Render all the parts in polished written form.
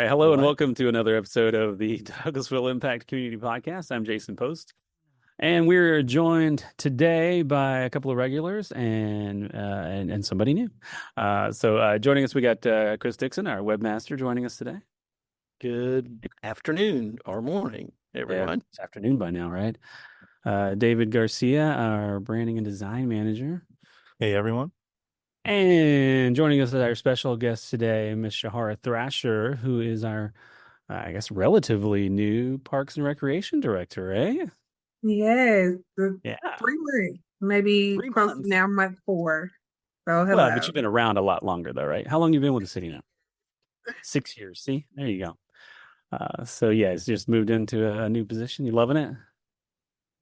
right. Hello All and right. welcome to another episode of the Douglasville Impact Community Podcast. I'm Jason Post, and we're joined today by a couple of regulars and somebody new. Joining us, we got Chris Dixon, our webmaster, joining us today. Good afternoon or morning, Yeah, everyone. it's afternoon by now, right? David Garcia, our branding and design manager. Hey everyone. And joining us as our special guest today, Miss Shajra Thrasher, who is our, I guess, relatively new Parks and Recreation Director, eh? Yes, Yeah, 3 months, maybe 3 close to months. now month 4. So Well, but hello. you've been around a lot longer, though, right? How long you been with the city now? 6 years. See, there you go. It's just moved into a new position. You loving it?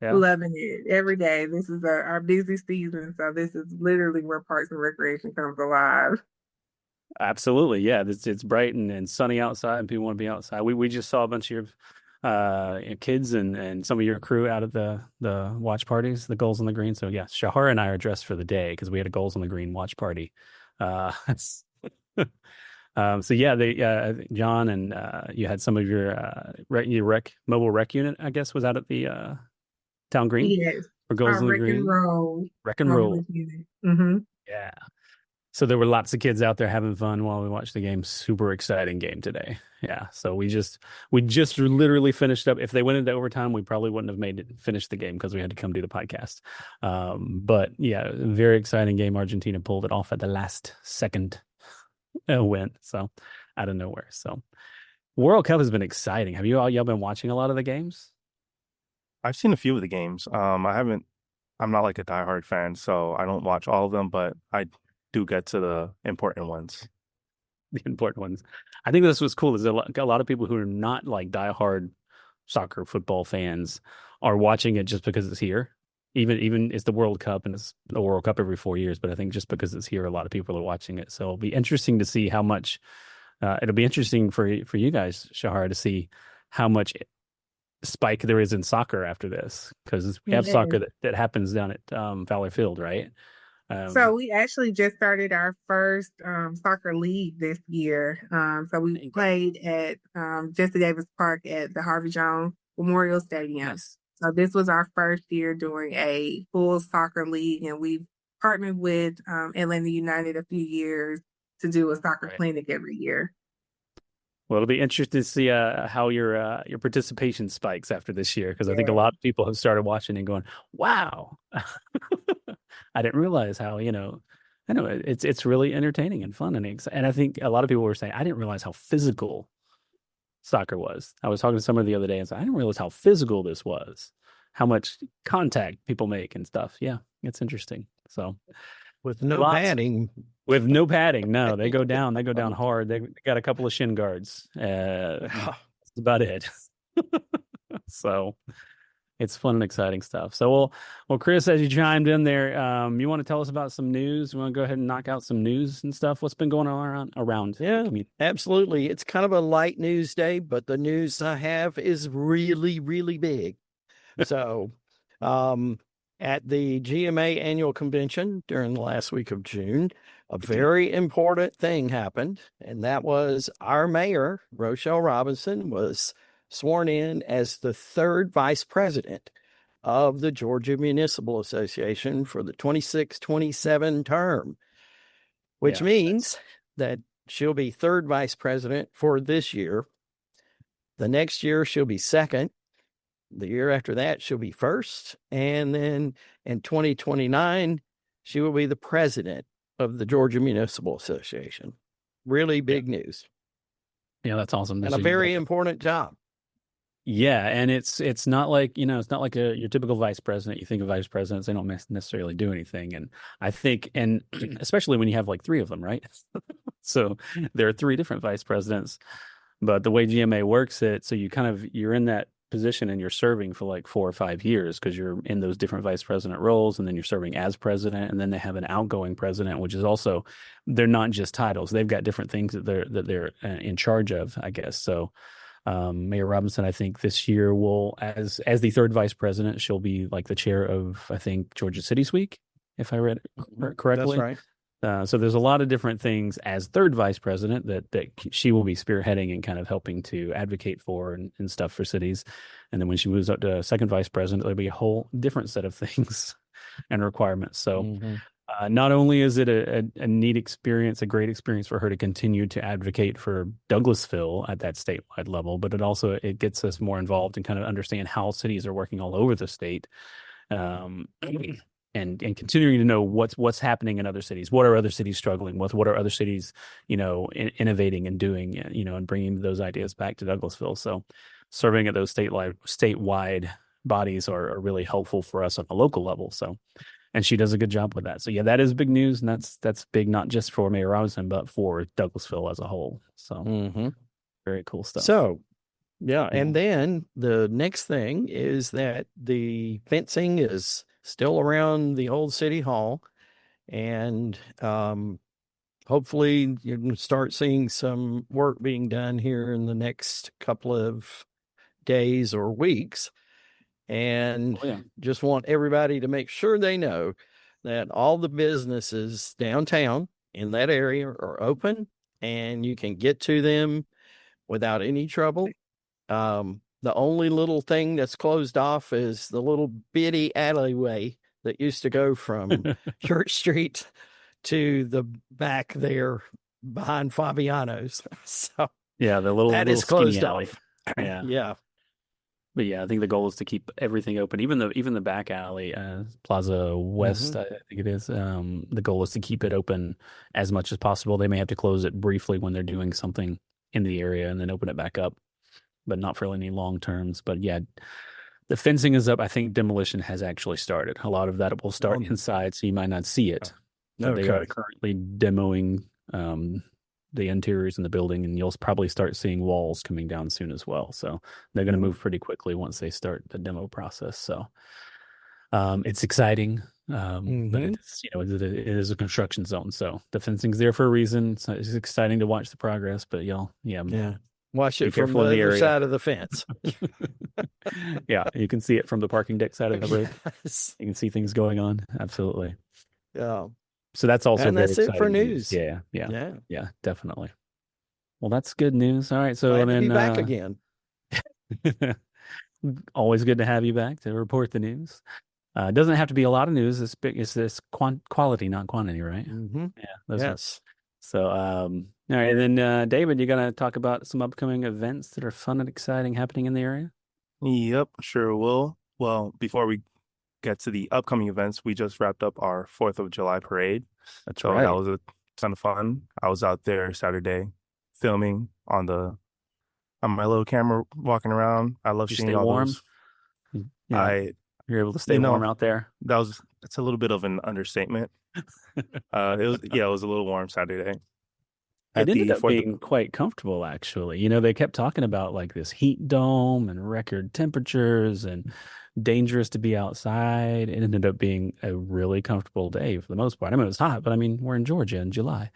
Yeah, Loving it every day. This is our busy season, so this is literally where Parks and Recreation comes alive. absolutely. Yeah, it's bright and sunny outside, and people want to be outside. We just saw a bunch of kids and some of your crew out at the watch parties, the Goals on the Green. So yeah, Shahar and I are dressed for the day because we had a Goals on the Green watch party. Uh, John and you had some of your mobile rec unit, I guess, was out at the Town Green Yes, or Goals our on the Rick and Green. Roll Wreck and roll. mobile unit. Mm-hmm. Yeah. So there were lots of kids out there having fun while we watched the game. Super exciting game today. Yeah. So we just literally finished up. If they went into overtime, we probably wouldn't have made it finish the game because we had to come do the podcast. But yeah, very exciting game. Argentina pulled it off at the last second win. So out of nowhere. So World Cup has been exciting. Have y'all been watching a lot of the games? I've seen a few of the games. I'm not like a diehard fan, so I don't watch all of them, but I do get to the important ones. The important ones. I think this was cool. Is a lot of people who are not like diehard soccer football fans are watching it just because it's here. Even it's the World Cup and it's the World Cup every 4 years, but I think just because it's here, a lot of people are watching it. So it'll be interesting to see how much. It'll be interesting for you guys, Shahar, to see how much spike there is in soccer after this because we have Yes. soccer that happens down at Valley Field, right? So we actually just started our first soccer league this year. So we played at Jesse Davis Park at the Harvey Jones Memorial Stadium. Yes. So this was our first year doing a full soccer league, and we've partnered with Atlanta United a few years to do a soccer Right. clinic every year. Well, it'll be interesting to see how your participation spikes after this year because I think a lot of people have started watching and going, "Wow, I didn't realize how I know it's really entertaining and fun and I think a lot of people were saying I didn't realize how physical soccer was. I was talking to someone the other day and said I didn't realize how physical this was, how much contact people make and stuff. Yeah, it's interesting. So With no Lots. padding. with no padding, no, they go down hard. They got a couple of shin guards. That's about it. So it's fun and exciting stuff. So well, Chris, as you chimed in there, you want to tell us about some news? You want to go ahead and knock out some news and stuff? What's been going on around? Yeah, the community? absolutely. It's kind of a light news day, but the news I have is really, really big. So, at the GMA annual convention during the last week of June, a very important thing happened, and that was our mayor, Rochelle Robinson, was sworn in as the third vice president of the Georgia Municipal Association for the 26-27 term, which Yeah, means that she'll be third vice president for this year. The next year, she'll be second. The year after that, she'll be first. And then in 2029, she will be the president of the Georgia Municipal Association. Really big news. Yeah, that's awesome. And a very important job. Yeah, and it's not like it's not like your typical vice president. You think of vice presidents, they don't necessarily do anything, and I think, and especially when you have like three of them, right? So there are three different vice presidents, but the way GMA works it, so you're in that position and you're serving for like 4 or 5 years because you're in those different vice president roles, and then you're serving as president, and then they have an outgoing president, which is also they're not just titles; they've got different things that they're in charge of, I guess. So. Mayor Robinson, I think this year will, as the third vice president, she'll be like the chair of, I think, Georgia Cities Week, if I read it correctly. That's right. So there's a lot of different things as third vice president that she will be spearheading and kind of helping to advocate for and stuff for cities. And then when she moves up to second vice president, there'll be a whole different set of things and requirements. So not only is it a neat experience, a great experience for her to continue to advocate for Douglasville at that statewide level, but it gets us more involved and kind of understand how cities are working all over the state. And continuing to know what's happening in other cities. What are other cities struggling with? What are other cities, innovating and doing, and bringing those ideas back to Douglasville. So serving at those statewide bodies are really helpful for us on a local level. So, and she does a good job with that. So yeah, that is big news. And that's big, not just for Mayor Robinson, but for Douglasville as a whole. So very cool stuff. So yeah. And then the next thing is that the fencing is still around the old city hall, and hopefully you can start seeing some work being done here in the next couple of days or weeks. And just want everybody to make sure they know that all the businesses downtown in that area are open and you can get to them without any trouble. The only little thing that's closed off is the little bitty alleyway that used to go from Church Street to the back there behind Fabiano's. So yeah, the little is closed alley. off. Yeah. Yeah. But yeah, I think the goal is to keep everything open, even the back alley, Plaza West, I think it is. The goal is to keep it open as much as possible. They may have to close it briefly when they're doing something in the area and then open it back up, but not for any long terms. But yeah, the fencing is up. I think demolition has actually started. A lot of that will start inside, so you might not see it. But they are currently demoing the interiors in the building, and you'll probably start seeing walls coming down soon as well. So they're going to move pretty quickly once they start the demo process. So it's exciting, but it's, it is a construction zone. So the fencing's there for a reason. So it's exciting to watch the progress, but watch it from the other side of the fence. Yeah, you can see it from the parking deck side of the road. Yes. You can see things going on. Absolutely. Yeah. So that's also and that's it for news. Yeah, definitely. Well, that's good news. All right, so glad to be back again. Always good to have you back to report the news. It doesn't have to be a lot of news. It's this quality, not quantity, right? Yeah. Yes. So, all right, and then David, you're gonna talk about some upcoming events that are fun and exciting happening in the area. Yep, sure will. Well, before we get to the upcoming events, we just wrapped up our 4th of July parade. That's so right. That was a ton of fun. I was out there Saturday filming on my little camera, walking around. I love seeing all warm? those. Yeah, you're able to stay warm out there. That's a little bit of an understatement. It was a little warm Saturday. It ended up being quite comfortable, actually. They kept talking about like this heat dome and record temperatures and dangerous to be outside. It ended up being a really comfortable day for the most part. I mean, it was hot, but I mean, we're in Georgia in July.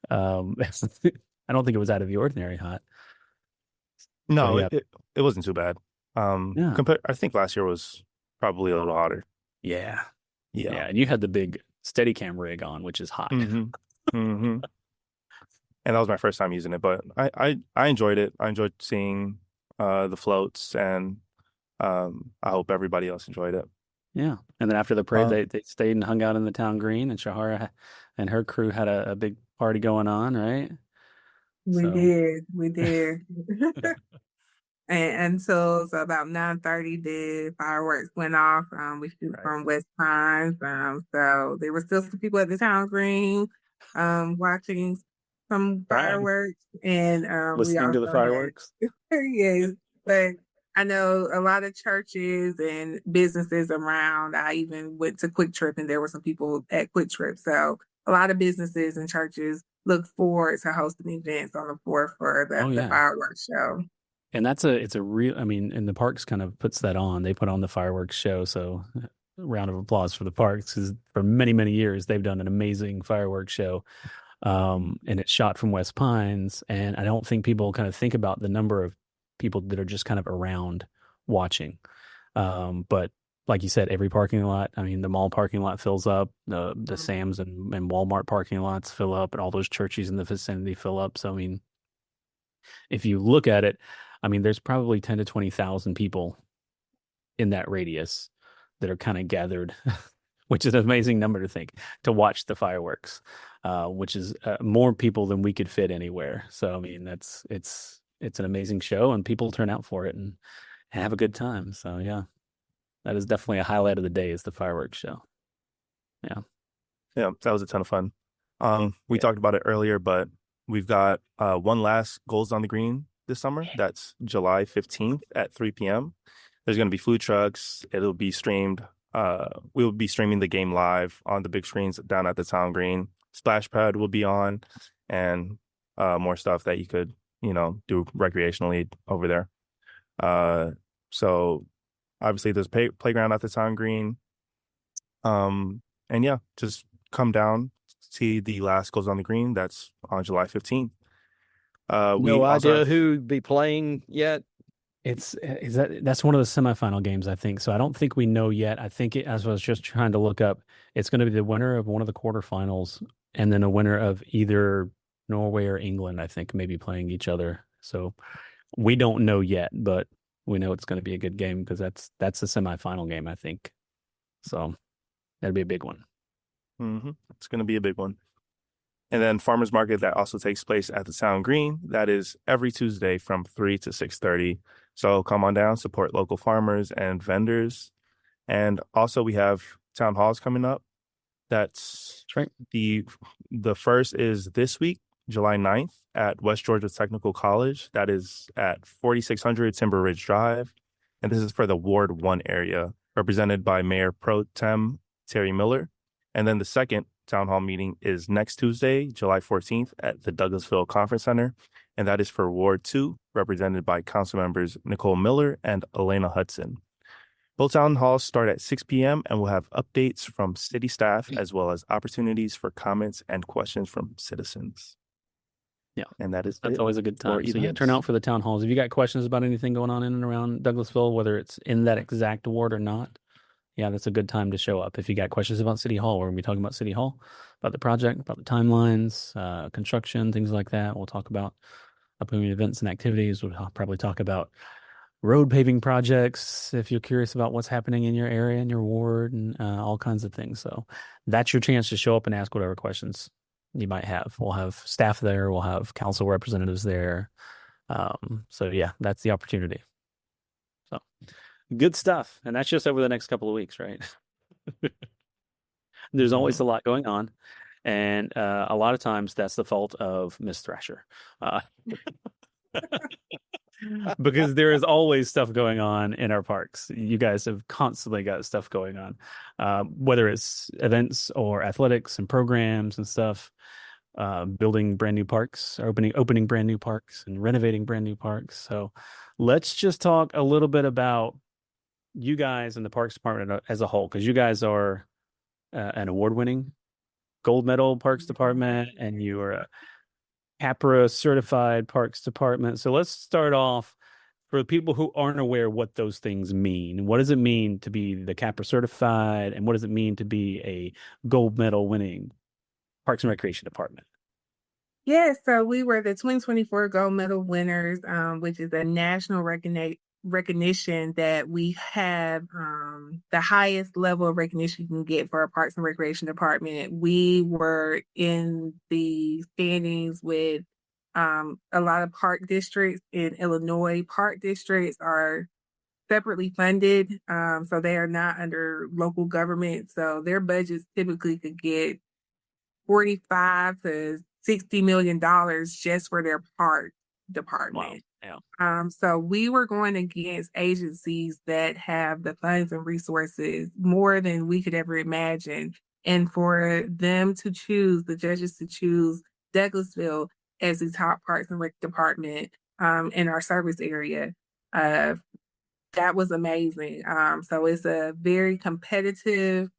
I don't think it was out of the ordinary hot. No, it wasn't too bad. I think last year was probably a little hotter. Yeah. And you had the big Steadicam rig on, which is hot. And that was my first time using it, but I enjoyed it. I enjoyed seeing the floats, and I hope everybody else enjoyed it. Yeah. And then after the parade, they stayed and hung out in the town green, and Shajra and her crew had a big party going on, right? We did. And so about 9:30, the fireworks went off. We shoot from West Pines. So there were still some people at the town green watching some fireworks and listening to the fireworks. Yes, but I know a lot of churches and businesses around. I even went to Quick Trip, and there were some people at Quick Trip. So a lot of businesses and churches look forward to hosting events on the 4th for the fireworks show. And it's a real, and the parks kind of puts that on. They put on the fireworks show. So a round of applause for the parks, because for many, many years, they've done an amazing fireworks show. And it's shot from West Pines. And I don't think people kind of think about the number of people that are just kind of around watching. But like you said, every parking lot. I mean, the mall parking lot fills up, the Sam's and Walmart parking lots fill up, and all those churches in the vicinity fill up. So I mean, if you look at it, I mean, there's probably 10 to 20,000 people in that radius that are kind of gathered, which is an amazing number to think to watch the fireworks, which is more people than we could fit anywhere. So I mean, it's an amazing show, and people turn out for it and have a good time. So yeah, that is definitely a highlight of the day is the fireworks show. Yeah. Yeah, that was a ton of fun. We Yeah. talked about it earlier, but we've got one last Goals on the Green this summer. That's July 15th at 3 p.m. There's going to be food trucks. It'll be streamed. We'll be streaming the game live on the big screens down at the town green. Splash pad will be on, and more stuff that you could, do recreationally over there. So obviously there's playground at the town green. And yeah, just come down, see the last Goes on the Green. That's on July 15th. We No also idea have, who'd be playing yet. That's one of the semifinal games, I think. So I don't think we know yet. I think as I was just trying to look up, it's going to be the winner of one of the quarterfinals and then a winner of either Norway or England, I think, maybe playing each other. So we don't know yet, but we know it's going to be a good game because that's the semifinal game, I think. So that'd be a big one. it's going to be a big one. And then farmers market that also takes place at the town green. That is every Tuesday from 3 to 6:30. So come on down, support local farmers and vendors. And also we have town halls coming up. That's That's right. the first is this week, July 9th at West Georgia Technical College. That is at 4600 Timber Ridge Drive. And this is for the Ward 1 area, represented by Mayor Pro Tem Terry Miller. And then the second town hall meeting is next Tuesday, July 14th at the Douglasville Conference Center. And that is for Ward 2, represented by council members Nicole Miller and Elena Hudson. Both town halls start at 6 p.m. and will have updates from city staff as well as opportunities for comments and questions from citizens. Yeah. And that's always a good time. So yeah, events. turn out for the town halls. If you got questions about anything going on in and around Douglasville, whether it's in that exact ward or not, yeah, that's a good time to show up. If you got questions about City Hall, we're going to be talking about City Hall, about the project, about the timelines, construction, things like that. We'll talk about upcoming events and activities. We'll probably talk about road paving projects if you're curious about what's happening in your area, in your ward, and all kinds of things. So that's your chance to show up and ask whatever questions you might have. We'll have staff there. We'll have council representatives there. So yeah, that's the opportunity. So good stuff. And that's just over the next couple of weeks, right? There's always a lot going on. And a lot of times that's the fault of Miss Thrasher. Because there is always stuff going on in our parks. You guys have constantly got stuff going on, whether it's events or athletics and programs and stuff, building brand new parks, opening brand new parks and renovating brand new parks. So let's just talk a little bit about you guys and the Parks Department as a whole, because you guys are an award-winning gold medal Parks Department, and you are a CAPRA certified Parks Department. So let's start off for the people who aren't aware what those things mean. What does it mean to be the CAPRA certified, and what does it mean to be a gold medal winning Parks and Recreation Department? Yeah, so we were the 2024 gold medal winners, which is a national recognition that we have the highest level of recognition you can get for a Parks and Recreation Department. We were in the standings with a lot of park districts in Illinois. Park districts are separately funded, so they are not under local government. So their budgets typically could get $45 to $60 million just for their park department. Wow. Yeah. So we were going against agencies that have the funds and resources more than we could ever imagine. And for them to choose, the judges to choose Douglasville as the top Parks and Rec department in our service area, that was amazing. So it's a very competitive,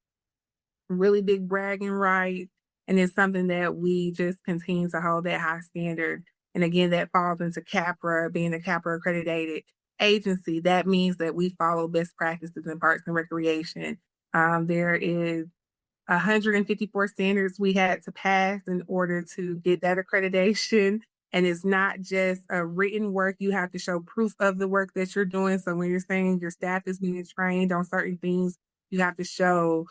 really big bragging right. And it's something that we just continue to hold that high standard. And again, that falls into CAPRA, being a CAPRA accredited agency, that means that we follow best practices in Parks and Recreation. There is 154 standards we had to pass in order to get that accreditation. And it's not just a written work. You have to show proof of the work that you're doing. So when you're saying your staff is being trained on certain things, you have to show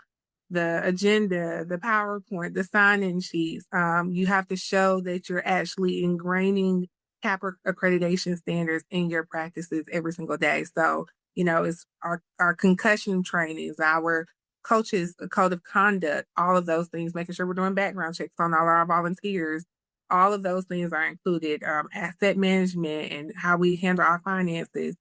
the agenda, the PowerPoint, the sign-in sheets. You have to show that you're actually ingraining CAPA accreditation standards in your practices every single day. So, it's our concussion trainings, our coaches, a code of conduct, all of those things, making sure we're doing background checks on all our volunteers. All of those things are included. Asset management and how we handle our finances.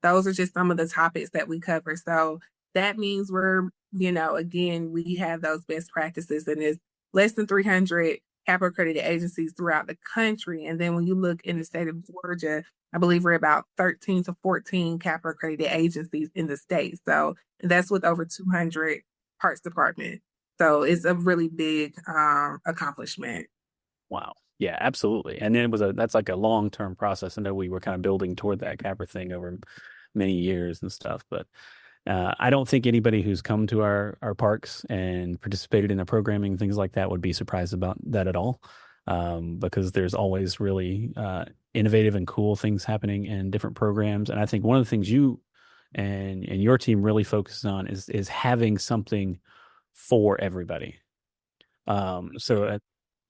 Those are just some of the topics that we cover. So that means we're, again, we have those best practices, and there's less than 300 CAPA accredited agencies throughout the country. And then when you look in the state of Georgia, I believe we're about 13 to 14 CAPA accredited agencies in the state. So that's with over 200 parks departments. So it's a really big accomplishment. Wow. Yeah, absolutely. And then that's like a long-term process. I know we were kind of building toward that CAPA thing over many years and stuff, but I don't think anybody who's come to our parks and participated in the programming, things like that, would be surprised about that at all, because there's always really innovative and cool things happening in different programs. And I think one of the things you and your team really focuses on is having something for everybody.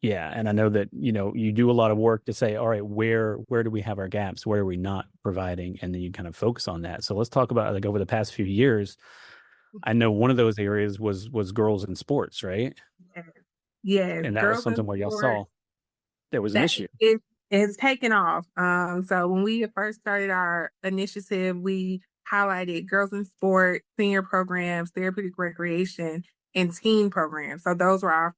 Yeah, and I know that, you do a lot of work to say, all right, where do we have our gaps? Where are we not providing? And then you kind of focus on that. So let's talk about, like, over the past few years. I know one of those areas was girls in sports, right? Yes, And that was something where y'all saw there was an issue. It's taken off. So when we first started our initiative, we highlighted girls in sport, senior programs, therapeutic recreation, and teen programs. So those were our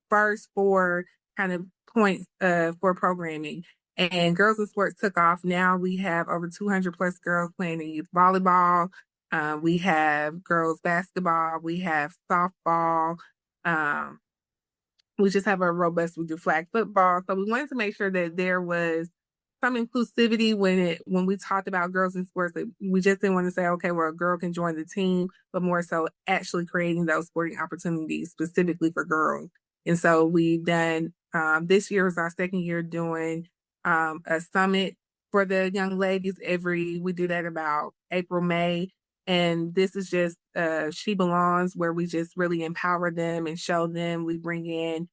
first 4 kind of points for programming. And girls in sports took off. Now we have over 200 plus girls playing in youth volleyball. We have girls basketball. We have softball. We just have a robust, we do flag football. So we wanted to make sure that there was some inclusivity when we talked about girls in sports. We just didn't want to say, okay, well, a girl can join the team, but more so actually creating those sporting opportunities specifically for girls. And so we've done, this year is our second year doing a summit for the young ladies. We do that about April, May. And this is just She Belongs, where we just really empower them and show them. We bring in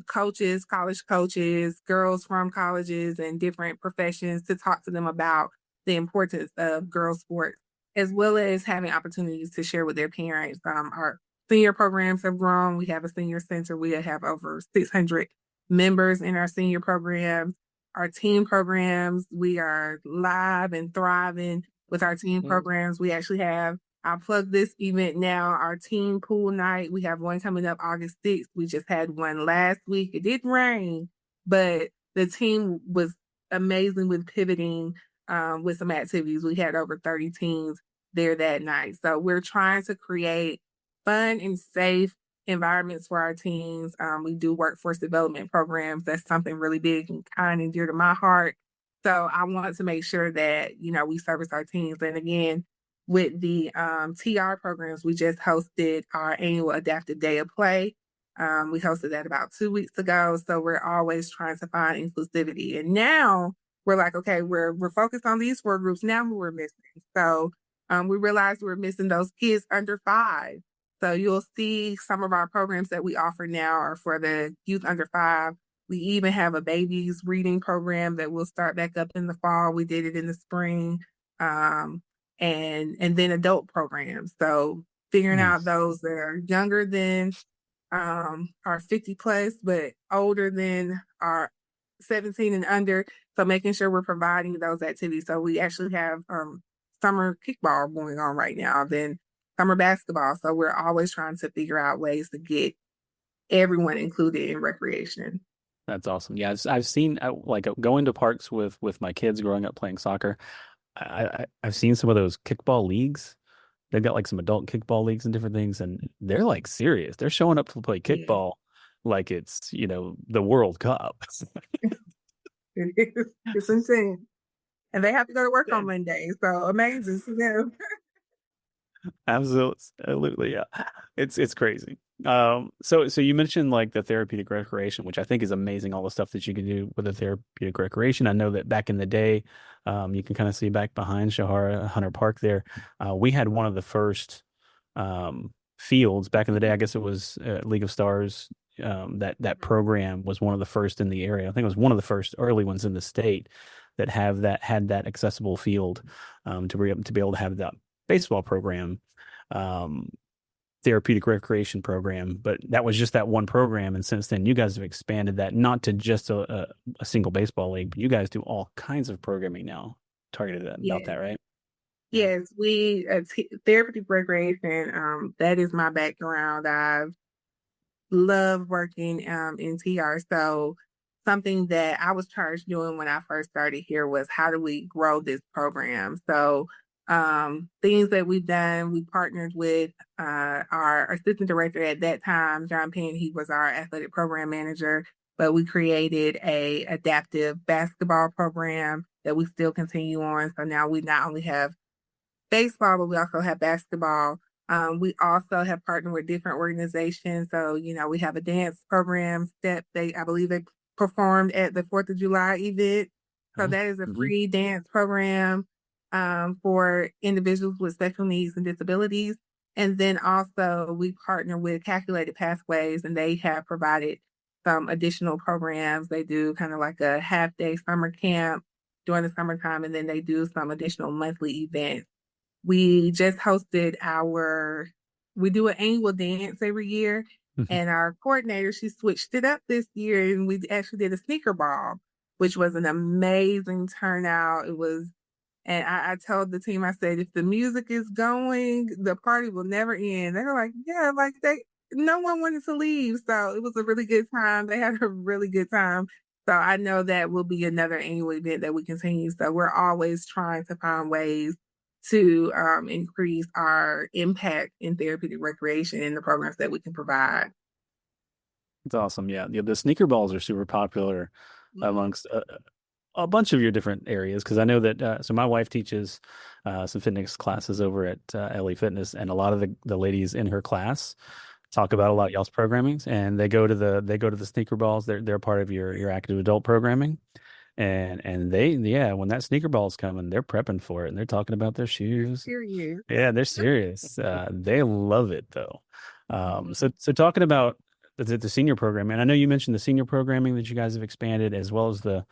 coaches, college coaches, girls from colleges and different professions to talk to them about the importance of girls' sports, as well as having opportunities to share with their parents. Our senior programs have grown. We have a senior center. We have over 600 members in our senior programs. Our teen programs, we are live and thriving with our teen programs. We actually have, I'll plug this event now, our teen pool night. We have one coming up August 6th. We just had one last week. It didn't rain, but the team was amazing with pivoting with some activities. We had over 30 teams there that night. So we're trying to create fun and safe environments for our teens. We do workforce development programs. That's something really big and kind and dear to my heart. So I want to make sure that, we service our teens. And again, with the TR programs, we just hosted our annual Adaptive Day of Play. We hosted that about 2 weeks ago. So we're always trying to find inclusivity. And now we're like, okay, we're focused on these 4 groups. Now who we're missing. So we realized we're missing those kids under 5. So you'll see some of our programs that we offer now are for the youth under 5. We even have a babies reading program that will start back up in the fall. We did it in the spring. And then adult programs. So figuring out those that are younger than are 50 plus, but older than are 17 and under. So making sure we're providing those activities. So we actually have summer kickball going on right now, then summer basketball. So we're always trying to figure out ways to get everyone included in recreation. That's awesome. Yeah, I've seen like going to parks with my kids growing up playing soccer. I've seen some of those kickball leagues. They've got like some adult kickball leagues and different things, and they're like serious. They're showing up to play kickball like it's, the World Cup. It's insane. and they have to go to work Yeah. on Monday. So amazing to them. Absolutely, yeah. It's crazy. So you mentioned like the therapeutic recreation, which I think is amazing, all the stuff that you can do with the therapeutic recreation. I know that back in the day, you can kind of see back behind Shahara Hunter Park there. We had one of the first fields back in the day. I guess it was League of Stars. That program was one of the first in the area. I think it was one of the first early ones in the state that had that accessible field to be able to have that baseball program, um, therapeutic recreation program. But that was just that one program. And since then, you guys have expanded that not to just a single baseball league, but you guys do all kinds of programming now targeted about Yes. that, right? Yeah. Yes, therapeutic recreation. That is my background. I've loved working in TR. So something that I was charged doing when I first started here was how do we grow this program? So things that we've done, we partnered with our assistant director at that time, John Penn. He was our athletic program manager, but we created a adaptive basketball program that we still continue on. So now we not only have baseball, but we also have basketball. We also have partnered with different organizations. So, we have a dance program that I believe they performed at the 4th of July event. So Oh, that is a mhm. free dance program for individuals with special needs and disabilities. And then also we partner with Calculated Pathways, and they have provided some additional programs. They do kind of like a half day summer camp during the summertime, and then they do some additional monthly events. We just hosted we do an annual dance every year, and our coordinator, she switched it up this year, and we actually did a sneaker ball, which was an amazing turnout. And I told the team, I said, if the music is going, the party will never end. They were like, yeah, no one wanted to leave. So it was a really good time. They had a really good time. So I know that will be another annual event that we continue. So we're always trying to find ways to increase our impact in therapeutic recreation and the programs that we can provide. It's awesome. Yeah. The sneaker balls are super popular amongst a bunch of your different areas because I know that so my wife teaches some fitness classes over at LA Fitness, and a lot of the ladies in her class talk about a lot of y'all's programming, and they go to the sneaker balls. They're part of your active adult programming, and they, yeah, when that sneaker ball's coming, they're prepping for it and they're talking about their shoes. Period. Yeah, they're serious. They love it though. So talking about the senior program, and I know you mentioned the senior programming that you guys have expanded, as well as the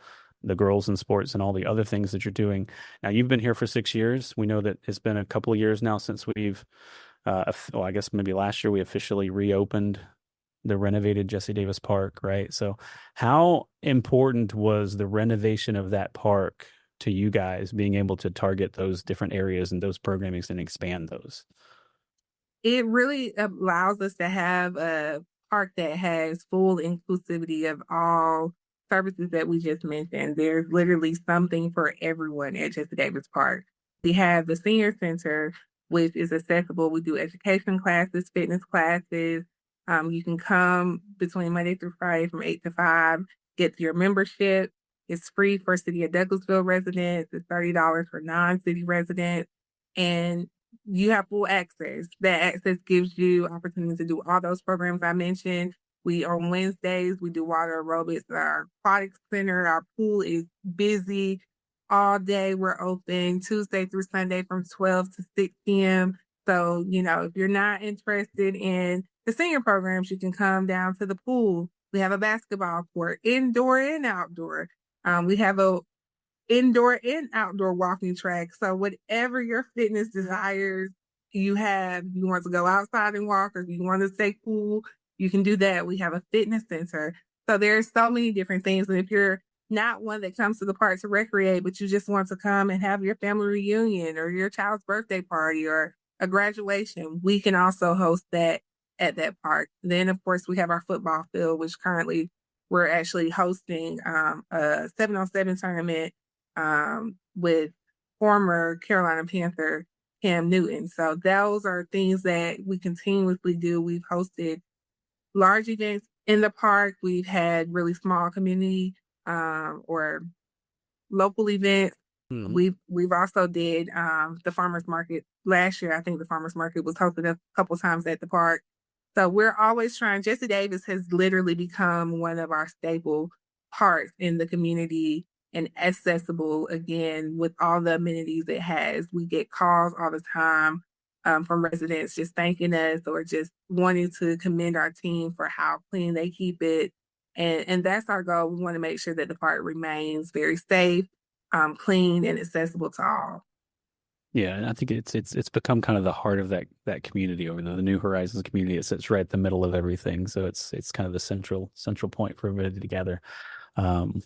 girls in sports and all the other things that you're doing. Now you've been here for 6 years. We know that it's been a couple of years now since we've, well, I guess maybe last year we officially reopened the renovated Jesse Davis Park, right? So how important was the renovation of that park to you guys being able to target those different areas and those programmings and expand those? It really allows us to have a park that has full inclusivity of all services that we just mentioned. There's literally something for everyone at Jesse Davis Park. We have the senior center, which is accessible. We do education classes, fitness classes. You can come between Monday through Friday from 8 to 5, get your membership. It's free for City of Douglasville residents. It's $30 for non-city residents. And you have full access. That access gives you opportunity to do all those programs I mentioned. On Wednesdays, we do water aerobics. Our aquatic center, our pool is busy all day. We're open Tuesday through Sunday from 12 to 6 p.m. So, if you're not interested in the senior programs, you can come down to the pool. We have a basketball court, indoor and outdoor. We have a indoor and outdoor walking track. So whatever your fitness desires you want to go outside and walk, or you want to stay cool, you can do that. We have a fitness center. So there's so many different things. And if you're not one that comes to the park to recreate, but you just want to come and have your family reunion or your child's birthday party or a graduation, we can also host that at that park. Then, of course, we have our football field, which currently we're actually hosting a 7-on-7 tournament with former Carolina Panther Cam Newton. So those are things that we continuously do. We've hosted large events in the park. We've had really small community or local events. Mhm. We've also did the farmers market last year. I think the farmers market was hosted a couple times at the park. So we're always trying. Jesse Davis has literally become one of our staple parks in the community and accessible again with all the amenities it has. We get calls all the time from residents just thanking us or just wanting to commend our team for how clean they keep it. And that's our goal. We want to make sure that the park remains very safe, clean, and accessible to all. Yeah, and I think it's become kind of the heart of that community over there, the New Horizons community. It sits right in the middle of everything, so it's kind of the central point for everybody to gather,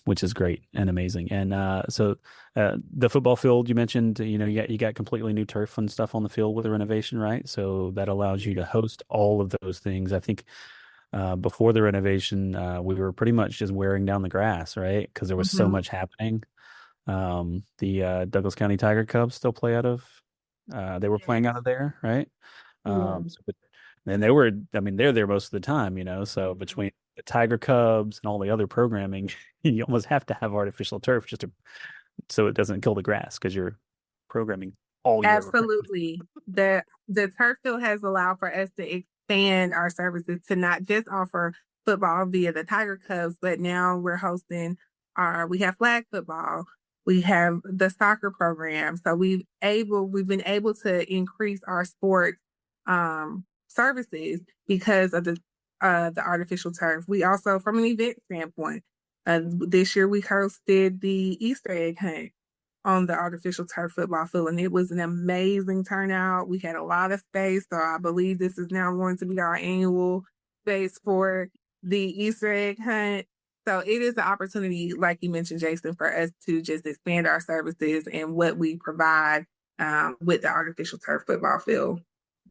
which is great and amazing. And the football field you mentioned, you got completely new turf and stuff on the field with the renovation, right? So that allows you to host all of those things. I think before the renovation, we were pretty much just wearing down the grass, right? Because there was so Mhm. much happening. The Douglas County Tiger Cubs still play out of they were playing out Yes. of there, right? Yeah. And they were, I mean, they're there most of the time, so Mhm. between the Tiger Cubs and all the other programming, you almost have to have artificial turf just to so it doesn't kill the grass because you're programming all year round. Absolutely. The turf field has allowed for us to expand our services to not just offer football via the Tiger Cubs, but now we're hosting we have flag football, we have the soccer program. So we've been able to increase our sports services because of the artificial turf. We also, from an event standpoint, this year we hosted the Easter egg hunt on the artificial turf football field, and it was an amazing turnout. We had a lot of space, so I believe this is now going to be our annual space for the Easter egg hunt. So it is an opportunity, like you mentioned, Jason, for us to just expand our services and what we provide with the artificial turf football field.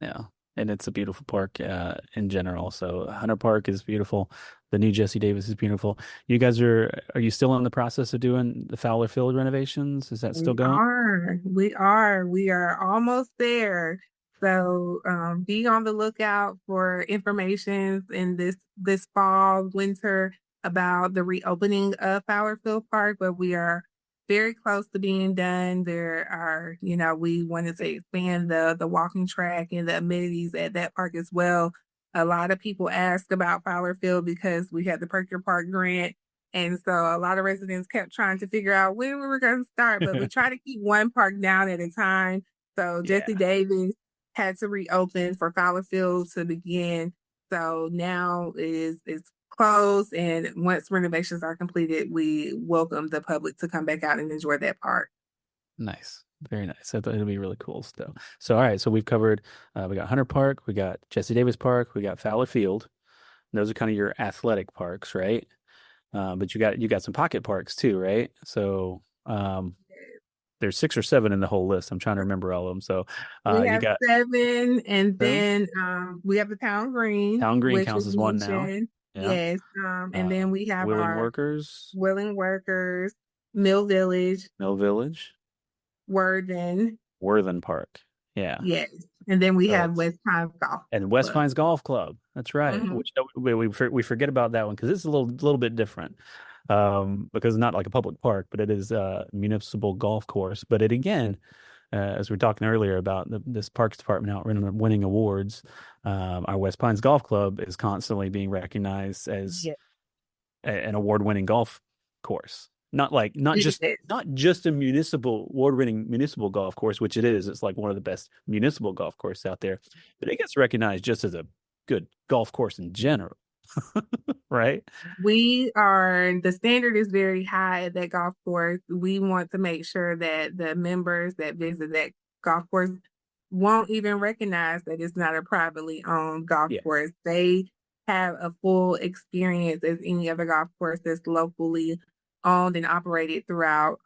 Yeah. And it's a beautiful park in general. So Hunter Park is beautiful. The new Jesse Davis is beautiful. You guys are you still in the process of doing the Fowler Field renovations? Is that still going? We are almost there. So be on the lookout for information in this fall, winter about the reopening of Fowlerfield Park, but we are very close to being done. There are, we wanted to expand the walking track and the amenities at that park as well. A lot of people ask about Fowlerfield because we had the Perk Your Park grant, and so a lot of residents kept trying to figure out when we were going to start, but we try to keep one park down at a time. So Jesse Yeah. Davis had to reopen for Fowlerfield to begin. So now it's closed, and once renovations are completed, we welcome the public to come back out and enjoy that park. Nice. Very nice. I thought it'll be really cool still. So all right, so we've covered we got Hunter Park, we got Jesse Davis Park, we got Fowler Field. Those are kind of your athletic parks, right? But you got some pocket parks too, right? So there's six or seven in the whole list. I'm trying to remember all of them. So We you have got 7, and seven. then we have the Town Green, Town Green which counts is as one now. mentioned. Yeah. Yes. And then we have Willing our Workers, Willing Workers, Mill Village, Mill Village, Worden. Worthen Park. Yeah. Yes. And then we So have it's West Pines Golf and West Club. Pines Golf Club. That's right. Mhm. Which we forget about that one because it's a little bit different. Because it's not like a public park, but it is a municipal golf course. But it again, as we were talking earlier about this parks department out winning awards, our West Pines Golf Club is constantly being recognized as Yes. an award-winning golf course. Not just Yes. not just a municipal award-winning municipal golf course, which it is. It's like one of the best municipal golf courses out there, but it gets recognized just as a good golf course in general, right? The standard is very high at that golf course. We want to make sure that the members that visit that golf course won't even recognize that it's not a privately owned golf Yeah, course. They have a full experience as any other golf course that's locally owned and operated throughout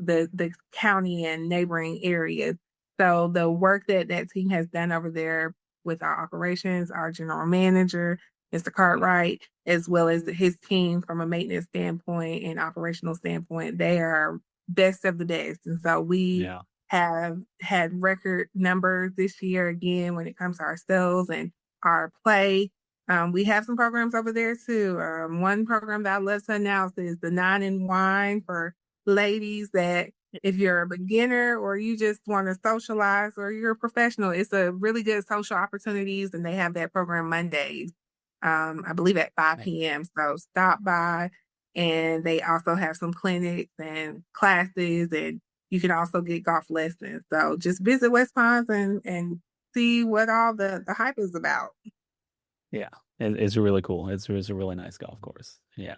the county and neighboring areas. So the work that that team has done over there with our operations, our general manager, Mr. Cartwright, as well as his team from a maintenance standpoint and operational standpoint, they are best of the best. And so we yeah. have had record numbers this year again when it comes to our sales and our play. We have some programs over there too. One program that I love to announce is the 9 and Wine for ladies that if you're a beginner or you just want to socialize or you're a professional, it's a really good social opportunities, and they have that program Mondays, I believe at 5 p.m. So stop by, and they also have some clinics and classes, and you can also get golf lessons. So just visit West Palms and see what all the hype is about. Yeah, it's really cool. It's a really nice golf course. Yeah.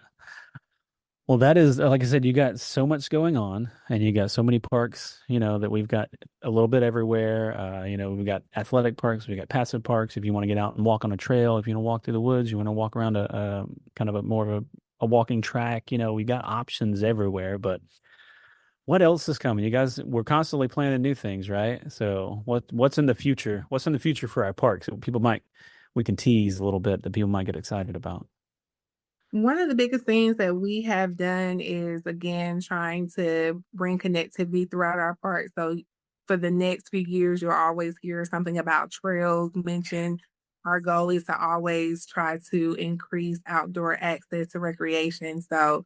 Well, that is, like I said, you got so much going on and you got so many parks, that we've got a little bit everywhere. We've got athletic parks, we've got passive parks. If you want to get out and walk on a trail, if you want to walk through the woods, you want to walk around a kind of a more of a walking track, we got options everywhere. But what else is coming? You guys, we're constantly planning new things, right? So what's in the future? What's in the future for our parks? We can tease a little bit that people might get excited about. One of the biggest things that we have done is, again, trying to bring connectivity throughout our park. So for the next few years, you'll always hear something about trails mentioned. Our goal is to always try to increase outdoor access to recreation. So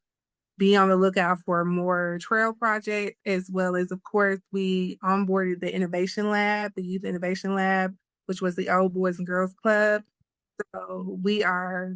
be on the lookout for more trail projects, as well as, of course, we onboarded the Innovation Lab, the Youth Innovation Lab, which was the old Boys and Girls Club. So we are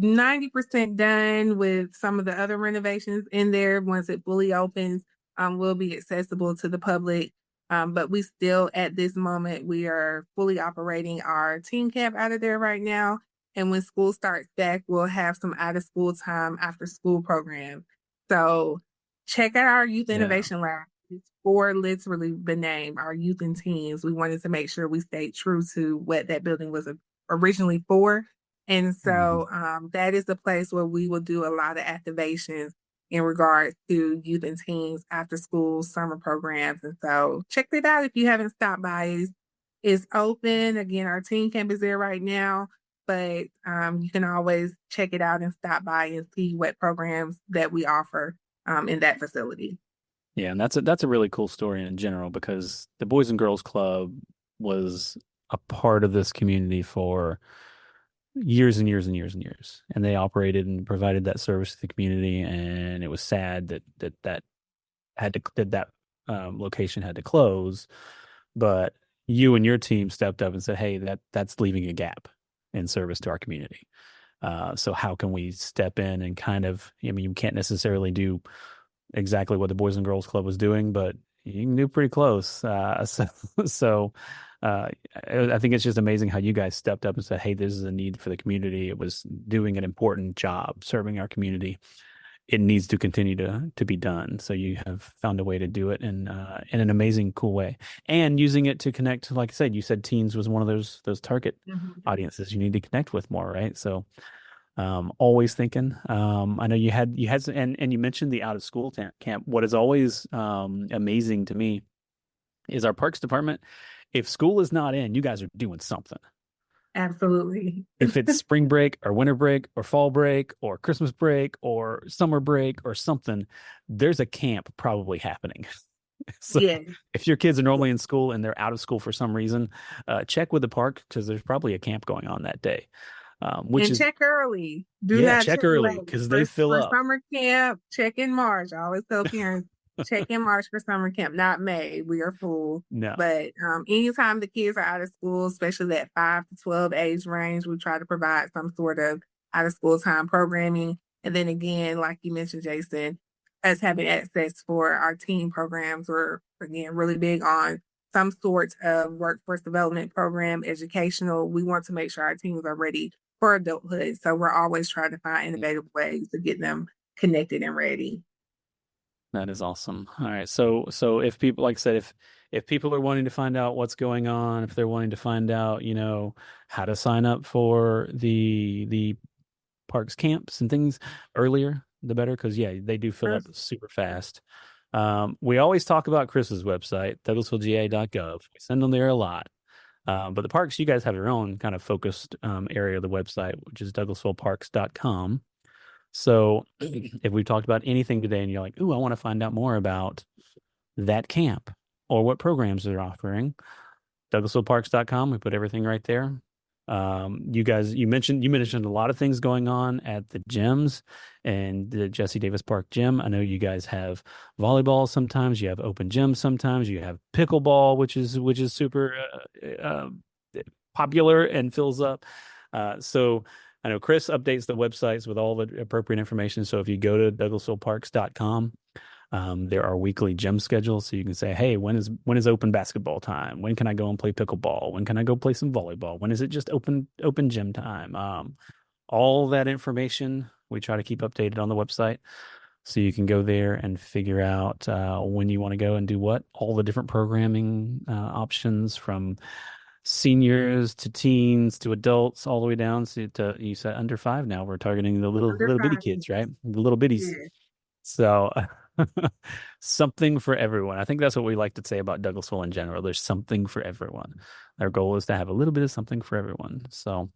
90% done with some of the other renovations in there. Once it fully opens, will be accessible to the public. But we still, at this moment, we are fully operating our teen camp out of there right now. And when school starts back, we'll have some out of school time after school program. So check out our Youth Yeah. Innovation Lab. It's for literally the name, our youth and teens. We wanted to make sure we stayed true to what that building was originally for. And so that is the place where we will do a lot of activations in regards to youth and teens after school summer programs. And so check it out if you haven't stopped by. It's open. Again, our teen camp is there right now, but you can always check it out and stop by and see what programs that we offer in that facility. Yeah, and that's a really cool story in general because the Boys and Girls Club was a part of this community for years and years and years and years, and they operated and provided that service to the community. And it was sad that location had to close, but you and your team stepped up and said, "Hey, that's leaving a gap in service to our community. So how can we step in and kind of, you can't necessarily do exactly what the Boys and Girls Club was doing, but you can do pretty close. So I think it's just amazing how you guys stepped up and said, hey, this is a need for the community. It was doing an important job serving our community. It needs to continue to be done. So you have found a way to do it in an amazing, cool way, and using it to connect. Like I said, you said teens was one of those target audiences you need to connect with more, right? So always thinking. I know you had some, and you mentioned the out of school camp. What is always amazing to me is our parks department. If school is not in, you guys are doing something. Absolutely. If it's spring break or winter break or fall break or Christmas break or summer break or something, there's a camp probably happening. So Yeah. if your kids are normally in school and they're out of school for some reason, check with the park because there's probably a camp going on that day. Check early. Do not check early because they fill up. For summer camp, check in March. I always tell parents, check in March for summer camp, not May. We are full. No. But anytime the kids are out of school, especially that 5 to 12 age range, we try to provide some sort of out of school time programming. And then again, like you mentioned, Jason, us having access for our teen programs, we're again really big on some sort of workforce development program, educational. We want to make sure our teens are ready for adulthood. So we're always trying to find innovative ways to get them connected and ready. That is awesome. All right. So if people, like I said, if people are wanting to find out what's going on, if they're wanting to find out, how to sign up for the parks camps and things earlier, the better, because they do fill up super fast. We always talk about Chris's website, douglasvillega.gov. We send them there a lot. But the parks, you guys have your own kind of focused area of the website, which is douglasvilleparks.com. So if we've talked about anything today and you're like, ooh, I want to find out more about that camp or what programs they're offering, douglasvilleparks.com, we put everything right there. You mentioned a lot of things going on at the gyms and the Jesse Davis Park gym. I know you guys have volleyball sometimes, you have open gym sometimes, you have pickleball, which is super popular and fills up. So I know Chris updates the websites with all the appropriate information. So if you go to douglasvilleparks.com, there are weekly gym schedules, so you can say, "Hey, when is open basketball time? When can I go and play pickleball? When can I go play some volleyball? When is it just open gym time?" All that information we try to keep updated on the website, so you can go there and figure out when you want to go and do what. All the different programming options, from seniors to teens to adults, all the way down to you said under 5 now. We're targeting the little bitty kids, right? The little bitties. Yeah. So something for everyone. I think that's what we like to say about Douglasville in general. There's something for everyone. Our goal is to have a little bit of something for everyone. So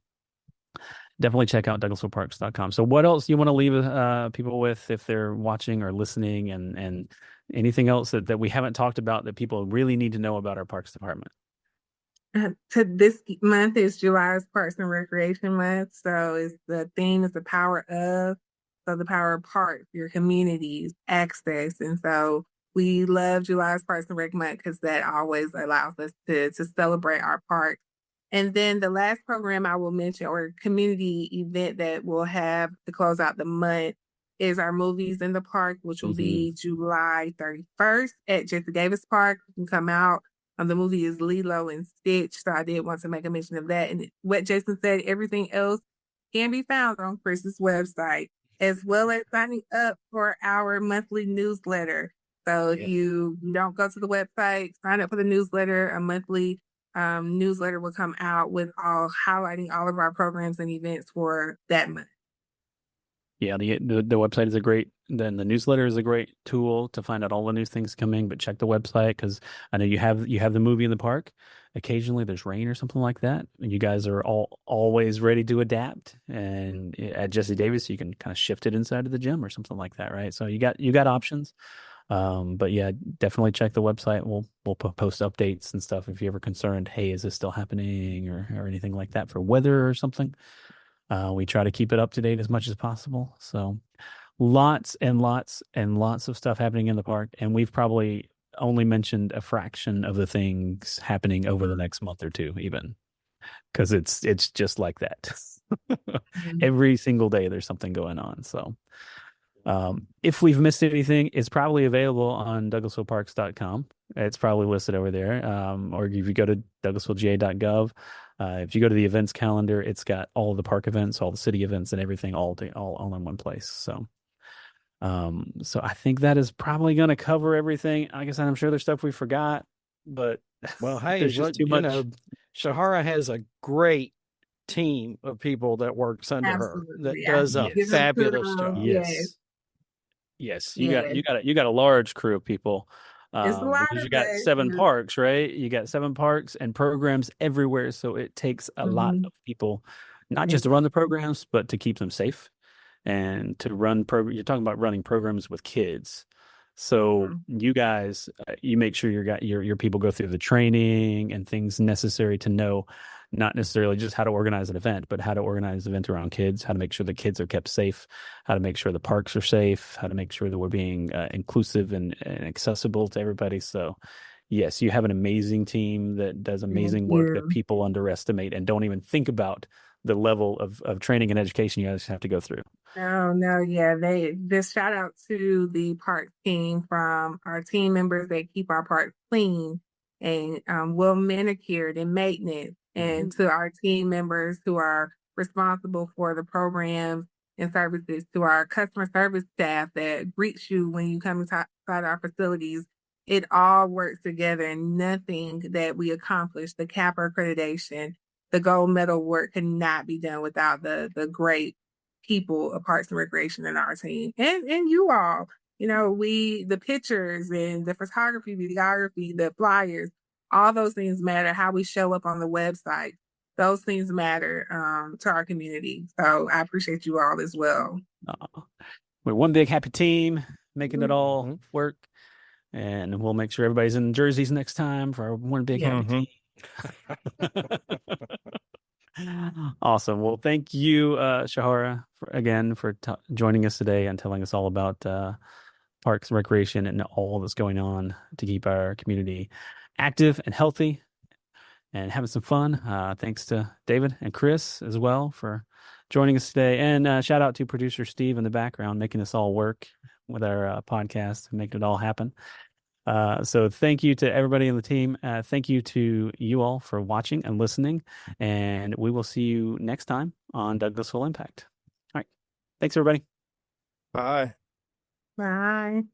definitely check out douglasvilleparks.com. So what else do you want to leave people with if they're watching or listening, and anything else that we haven't talked about that people really need to know about our parks department? To this month is July's Parks and Recreation Month. So the theme is the power of. So the power of parks, your communities, access. And so we love July's Parks and Rec Month because that always allows us to celebrate our parks. And then the last program I will mention, or community event that we'll have to close out the month, is our Movies in the Park, which will be July 31st at Jesse Davis Park. You can come out. The movie is Lilo and Stitch, so I did want to make a mention of that. And what Jason said, everything else can be found on Chris's website, as well as signing up for our monthly newsletter. So if you don't go to the website, sign up for the newsletter. A monthly newsletter will come out with highlighting all of our programs and events for that month. Yeah, the website is then the newsletter is a great tool to find out all the new things coming, but check the website, because I know you have the movie in the park. Occasionally there's rain or something like that, and you guys are always ready to adapt. And at Jesse Davis, you can kind of shift it inside of the gym or something like that, right? So you got options. But yeah, definitely check the website. We'll post updates and stuff if you're ever concerned, hey, is this still happening, or anything like that for weather or something. We try to keep it up to date as much as possible. So lots and lots and lots of stuff happening in the park. And we've probably only mentioned a fraction of the things happening over the next month or two, even, because it's just like that. Every single day there's something going on. So if we've missed anything, it's probably available on douglasvilleparks.com. It's probably listed over there. Or if you go to douglasvillega.gov, if you go to the events calendar, it's got all the park events, all the city events, and everything all in one place. So I think that is probably going to cover everything. Like I said, I'm sure there's stuff we forgot, but well, hey, there's just too much. Shajra has a great team of people that works under her that does a fabulous job. Yes. You got a large crew of people. Because you got 7 parks, right? You got 7 parks and programs everywhere. So it takes a lot of people, not just to run the programs, but to keep them safe and to run You're talking about running programs with kids. So you guys, you make sure your people go through the training and things necessary to know, not necessarily just how to organize an event, but how to organize an event around kids, how to make sure the kids are kept safe, how to make sure the parks are safe, how to make sure that we're being inclusive and accessible to everybody. So yes, you have an amazing team that does amazing work that people underestimate and don't even think about the level of training and education you guys have to go through. No, yeah. This shout out to the park team, from our team members that keep our parks clean and well manicured and maintenance, and to our team members who are responsible for the programs and services, to our customer service staff that greets you when you come inside our facilities. It all works together, and nothing that we accomplish, the CAPA accreditation, the gold medal work, cannot be done without the great people of Parks and Recreation in our team. And you all, the pictures and the photography, videography, the flyers, all those things matter. How we show up on the website, those things matter to our community. So I appreciate you all as well. We're one big happy team making it all work. And we'll make sure everybody's in jerseys next time for our one big happy team. Awesome. Well, thank you, Shahara, again for joining us today and telling us all about parks, recreation, and all that's going on to keep our community active and healthy and having some fun. Thanks to David and Chris as well for joining us today. And shout out to producer Steve in the background, making this all work with our podcast and making it all happen. So thank you to everybody on the team. Thank you to you all for watching and listening. And we will see you next time on Douglasville Impact. All right. Thanks, everybody. Bye. Bye.